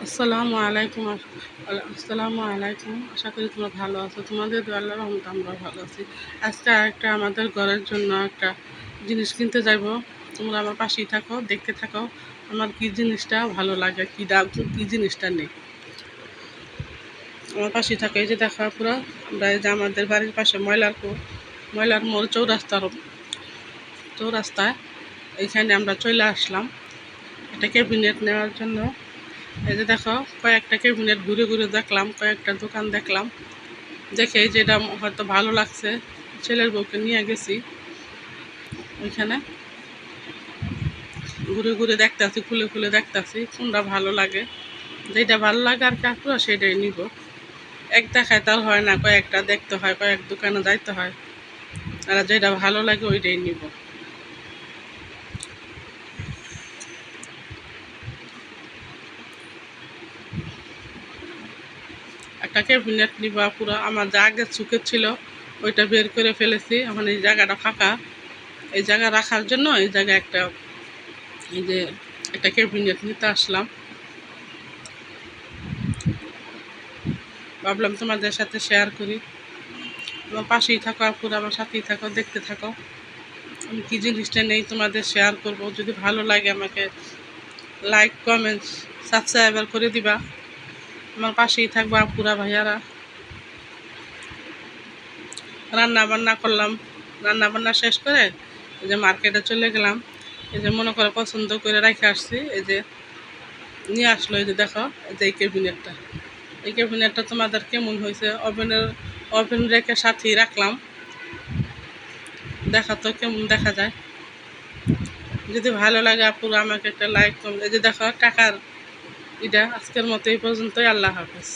আসসালামু আলাইকুম। আশা করি তোমরা ভালো আছো। তোমাদের দোয়া আল্লাহর রহমতে আমরা ভালো আছি। আজকে আরেকটা আমাদের ঘরের জন্য একটা জিনিস কিনতে যাব। তোমরা আমার পাশেই থাকো, দেখতে থাকো আমার কি জিনিসটা ভালো লাগে, কি দাম, কি জিনিসটা নেই। আমার পাশেই থাকো। এই যে দেখো পুরো আমরা এই যে আমাদের বাড়ির পাশে ময়লার মোড় চৌরাস্তায় এইখানে আমরা চলে আসলাম একটা ক্যাবিনেট নেওয়ার জন্য। এই যে দেখো কয়েকটা ক্যাবিনেট ঘুরে ঘুরে দেখলাম, কয়েকটা দোকান দেখলাম, দেখে যেটা হয়তো ভালো লাগছে ছেলের বউকে নিয়ে গেছি। ওইখানে ঘুরে ঘুরে দেখতেছি, খুলে খুলে দেখতেছি কোনটা ভালো লাগে। যেটা ভালো লাগে আর কি পুরো সেটাই নিব। এক দেখায় তার হয় না, কয়েকটা দেখতে হয়, কয়েক দোকানে যাইতে হয়, আর যেটা ভালো লাগে ওইটাই নিব। একটা ক্যাবিনেট নিবা পুরো, আমার যা আগের চুকের ছিল ওইটা বের করে ফেলেছি। এখন এই জায়গাটা ফাঁকা, এই জায়গা রাখার জন্য এই জায়গায় একটা ক্যাবিনেট নিতে আসলাম। ভাবলাম তোমাদের সাথে শেয়ার করি। আমার পাশেই থাকো আপুরা, আমার সাথেই থাকো, দেখতে থাকো আমি কী জিনিসটা নেই তোমাদের শেয়ার করব। যদি ভালো লাগে আমাকে লাইক, কমেন্টস, সাবস্ক্রাইবার করে দিবা। আমার পাশেই থাকবা আপুরা ভাইয়ারা। রান্না বান্না করলাম, রান্না বান্না শেষ করে এই যে মার্কেটে চলে গেলাম। এই যে মনে করে পছন্দ করে রেখে আসছি, এই যে নিয়ে আসলো। এই যে দেখো, এই যে এই ক্যাবিনেটটা তোমাদের কেমন হয়েছে? ওভেন রেখে সাথেই রাখলাম, দেখা তো কেমন দেখা যায়। যদি ভালো লাগে আপুরা আমাকে একটা লাইক কমেন্ট। এই যে দেখো টাকার এটা। আজকের মতো এই পর্যন্তই। আল্লাহ হাফেজ।